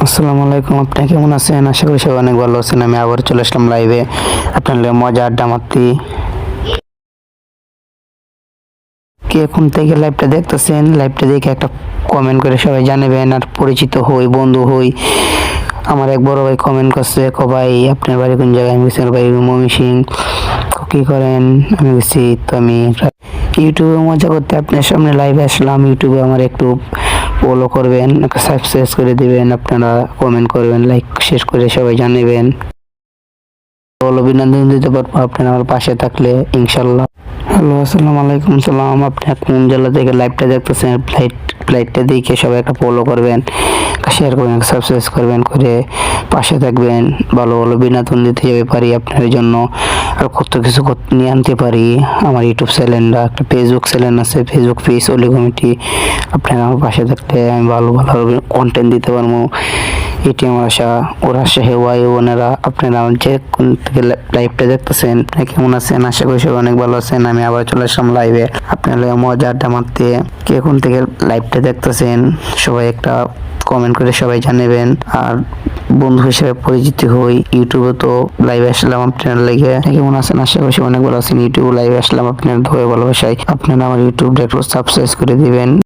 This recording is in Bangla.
আসসালামু আলাইকুম, আপনি কেমন আছেন? আশা করি সবাই অনেক ভালো আছেন। আমি আবার চলে আসলাম লাইভে আপনার লগে মজা আড্ডা মারতে। কে এখন থেকে লাইভটা দেখতেছেন, লাইভটা দেখে একটা কমেন্ট করে সবাই জানাবেন আর পরিচিত হই, বন্ধু হই। আমার এক বড় ভাই কমেন্ট করছে, ভাই আপনার বাড়ি কোন জায়গায়? আমি বলছি আমার বাড়ি ময়মনসিং। কি করেন? আমি বলছি তো আমি ইউটিউবে মজা করতে আপনার সামনে লাইভে আসলাম। ইউটিউবে আমার একটু ফলো করবেন, একটা সাবস্ক্রাইব করে দিবেন, আপনারা কমেন্ট করবেন, লাইক শেয়ার করে সবাই জানাবেন। অভিনন্দন দিতে পারবো আপনারা আমার পাশে থাকলে ইনশাল্লাহ। হ্যালো, আসসালামু আলাইকুম। সালাম। আপনি কোন জেলা থেকে লাইভটা দেখতেছেন? ফ্লাইটটা দেখে সবাই একটা ফলো করবেন, শেয়ার করবেন, সাবস্ক্রাইব করবেন, করে পাশে থাকবেন। ভালো ভালো বিনোদন দিতে যাবে পারি আপনার জন্য, আর কত কিছু নিয়ে আনতে পারি। আমার ইউটিউব চ্যানেলটা, একটা ফেসবুক চ্যানেল আছে, ফেসবুক পেজ অলি কমিটি। আপনারা আমার পাশে থাকলে আমি ভালো ভালো কন্টেন্ট দিতে পারবো, এটি আমার আশা। ওর আশা হে ওয়াই বোনেরা, আপনারা যে কোন থেকে লাইভটা দেখতেছেন, আপনি কেমন আছেন? আশা করি সবাই অনেক ভালো আছেন। আমি আবার চলে আসলাম লাইভে আপনারা মজা আড্ডা মারতে। কে কোন থেকে লাইভটা দেখতেছেন সবাই একটা কমেন্ট করে সবাই জানাবেন, আর বন্ধু হিসেবে পরিচিত হই। ইউটিউবে তো লাইভে আসলাম আপনার লেগে। কেমন আছেন? আশা করি অনেক ভালো আছেন। ইউটিউবে লাইভে আসলাম আপনার ধরে ভালোবাসায়। আপনারা আমার ইউটিউবটা একটু সাবস্ক্রাইব করে দিবেন।